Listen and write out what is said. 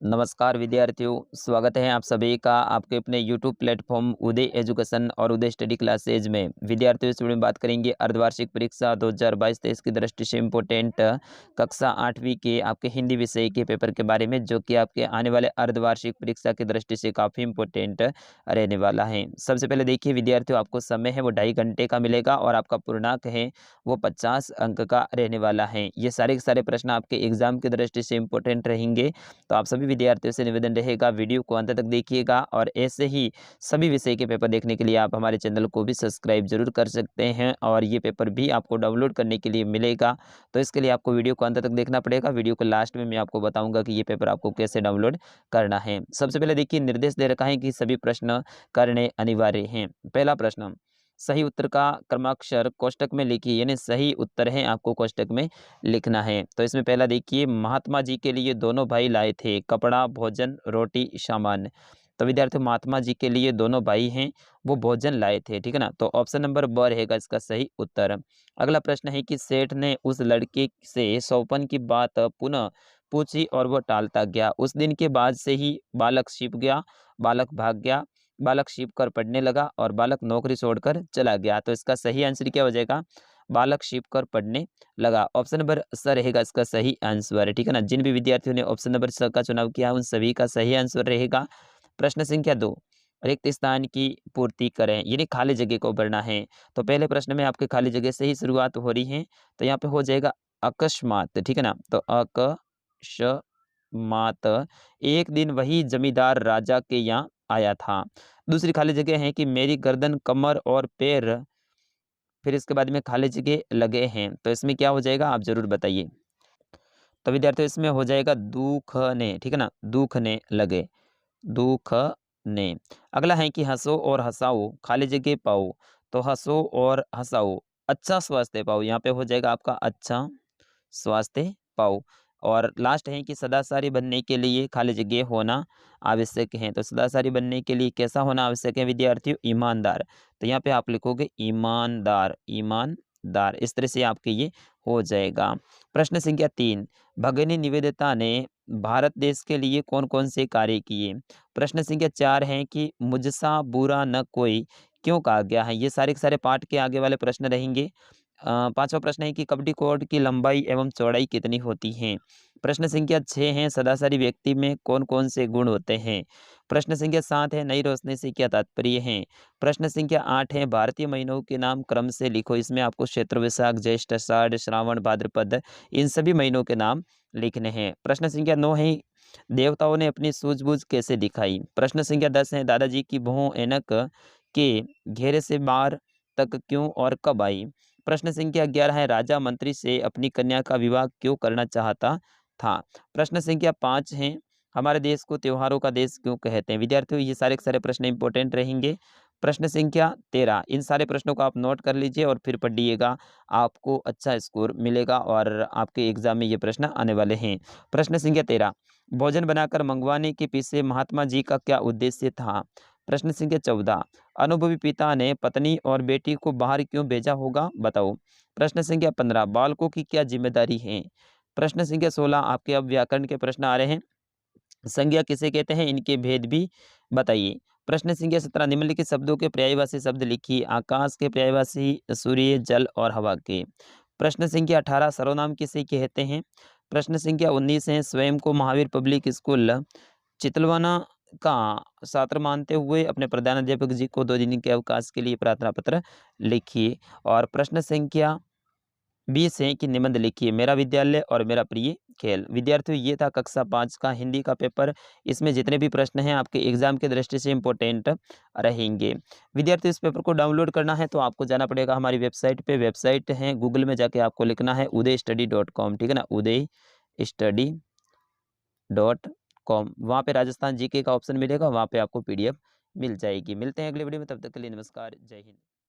नमस्कार विद्यार्थियों, स्वागत है आप सभी का आपके अपने YouTube प्लेटफॉर्म उदय एजुकेशन और उदय स्टडी क्लासेज में। विद्यार्थियों, इस वीडियो में बात करेंगे अर्धवार्षिक परीक्षा 2022-23 की दृष्टि से इम्पोर्टेंट कक्षा 8वीं के आपके हिंदी विषय के पेपर के बारे में, जो कि आपके आने वाले अर्धवार्षिक परीक्षा की दृष्टि से काफ़ी इम्पोर्टेंट रहने वाला है। सबसे पहले देखिए विद्यार्थियों, आपको समय है वो 2.5 घंटे का मिलेगा और आपका पूर्णांक है वो 50 अंक का रहने वाला है। ये सारे के सारे प्रश्न आपके एग्जाम की दृष्टि से इम्पोर्टेंट रहेंगे, तो आप सभी विद्यार्थियों से निवेदन रहेगा वीडियो को अंत तक देखिएगा। और ऐसे ही सभी विषय के पेपर देखने के लिए आप हमारे चैनल को भी सब्सक्राइब जरूर कर सकते हैं और ये पेपर भी आपको डाउनलोड करने के लिए मिलेगा। तो इसके लिए आपको वीडियो को अंत तक देखना पड़ेगा। वीडियो को लास्ट में मैं आपको बताऊंगा कि ये पेपर आपको कैसे डाउनलोड करना है। सबसे पहले देखिए, निर्देश दे रखा है कि सभी प्रश्न करने अनिवार्य हैं। पहला प्रश्न, सही उत्तर का क्रमाक्षर कोष्टक में लिखिए, यानी सही उत्तर है आपको कोष्टक में लिखना है। तो इसमें पहला देखिए, महात्मा जी के लिए दोनों भाई लाए थे कपड़ा, भोजन, रोटी, सामान। तो विद्यार्थियों, महात्मा जी के लिए दोनों भाई हैं वो भोजन लाए थे, ठीक है ना। तो ऑप्शन नंबर ब रहेगा इसका सही उत्तर। अगला प्रश्न है कि सेठ ने उस लड़के से सौपन की बात पुनः पूछी और वो टालता गया। उस दिन के बाद से ही बालक छिप गया, बालक भाग गया, बालक छिप कर पढ़ने लगा और बालक नौकरी छोड़कर चला गया। तो इसका सही आंसर क्या हो जाएगा? बालक छिप कर पढ़ने लगा। ऑप्शन नंबर स रहेगा इसका सही आंसर, ठीक है ना। जिन भी विद्यार्थियों ने ऑप्शन नंबर स का चुनाव किया उन सभी का सही आंसर रहेगा। प्रश्न संख्या 2, रिक्त स्थान की पूर्ति करें, यानी खाली जगह को भरना है। तो पहले प्रश्न में आपके खाली जगह से ही शुरुआत हो रही है, तो यहाँ पे हो जाएगा अकस्मात, ठीक है ना। तो अकस्मात एक दिन वही जमींदार राजा के यहाँ आया था। दूसरी खाली जगह है कि मेरी गर्दन, कमर और पैर, फिर इसके बाद में खाली जगह लगे हैं। तो इसमें क्या हो जाएगा आप जरूर बताइए। तो विद्यार्थियों, इसमें हो जाएगा दुखने, ठीक है ना, दुखने लगे, दुखने। अगला है कि हंसो और हंसाओ, खाली जगह पाओ। तो हंसो और हंसाओ, अच्छा स्वास्थ्य पाओ, यहाँ पे हो जाएगा आपका अच्छा स्वास्थ्य पाओ। और लास्ट है कि सदाचारी बनने के लिए खाली जगह होना आवश्यक है। तो सदाचारी बनने के लिए कैसा होना आवश्यक है विद्यार्थियों? ईमानदार। तो यहाँ पे आप लिखोगे ईमानदार, ईमानदार, इस तरह से आपके ये हो जाएगा। प्रश्न संख्या 3, भगिनी निवेदिता ने भारत देश के लिए कौन कौन से कार्य किए? प्रश्न संख्या 4 है कि मुझसा बुरा न कोई क्यों कहा गया है? ये सारे के सारे पाठ के आगे वाले प्रश्न रहेंगे। पांचवा प्रश्न है कि कबड्डी कोर्ट की लंबाई एवं चौड़ाई कितनी होती है? प्रश्न संख्या 6 है सदाचारी व्यक्ति में कौन कौन से गुण होते हैं? प्रश्न संख्या 7 है नई रोशनी से क्या तात्पर्य है? प्रश्न संख्या 8 है भारतीय महीनों के नाम क्रम से लिखो। इसमें आपको चैत्र, वैशाख, ज्येष्ठ, आषाढ़, श्रावण, भाद्रपद, इन सभी महीनों के नाम लिखने हैं। प्रश्न संख्या 9 है देवताओं ने अपनी सूझबूझ कैसे दिखाई? प्रश्न संख्या 10 है दादाजी की बहू ऐनक के घेरे से बाहर तक क्यों और कब आई? प्रश्न संख्या 11 है राजा मंत्री से अपनी कन्या का विवाह क्यों करना चाहता था? प्रश्न संख्या 5 है हमारे देश को त्योहारों का देश क्यों कहते हैं? विद्यार्थियों, ये सारे के सारे प्रश्न इंपॉर्टेंट रहेंगे। प्रश्न संख्या 13, इन सारे प्रश्नों को आप नोट कर लीजिए और फिर पढ़िएगा, आपको अच्छा स्कोर मिलेगा और आपके एग्जाम में ये प्रश्न आने वाले हैं। प्रश्न संख्या 13, भोजन बनाकर मंगवाने के पीछे महात्मा जी का क्या उद्देश्य था? प्रश्न संख्या 14, अनुभवी पिता ने पत्नी और बेटी को बाहर क्यों भेजा होगा, बताओ। प्रश्न संख्या 15, बालकों की क्या जिम्मेदारी है? प्रश्न संख्या 16, आपके अब व्याकरण के प्रश्न आ रहे हैं। संज्ञा किसे कहते हैं, इनके भेद भी बताइए। प्रश्न संख्या 17, निम्नलिखित शब्दों के पर्यायवाची शब्द लिखिए। आकाश के पर्यायवाची सूर्य, जल और हवा के। प्रश्न संख्या 18, सर्वनाम किसे कहते हैं? प्रश्न संख्या 19 है स्वयं को महावीर पब्लिक स्कूल चितलवाना का छात्र मानते हुए अपने प्रधानाध्यापक जी को 2 दिन के अवकाश के लिए प्रार्थना पत्र लिखिए। और प्रश्न संख्या 20 है कि निबंध लिखिए मेरा विद्यालय और मेरा प्रिय खेल। विद्यार्थियों, ये था कक्षा 5 का हिंदी का पेपर। इसमें जितने भी प्रश्न हैं आपके एग्जाम की दृष्टि से इम्पोर्टेंट रहेंगे। विद्यार्थियों, इस पेपर को डाउनलोड करना है तो आपको जाना पड़ेगा हमारी वेबसाइट पे। वेबसाइट है, गूगल में जाके आपको लिखना है udaystudy.com, ठीक है ना, udaystudy.com। वहाँ पे राजस्थान जीके का ऑप्शन मिलेगा, वहाँ पे आपको PDF मिल जाएगी। मिलते हैं अगले वीडियो में, तब तक के लिए नमस्कार, जय हिंद।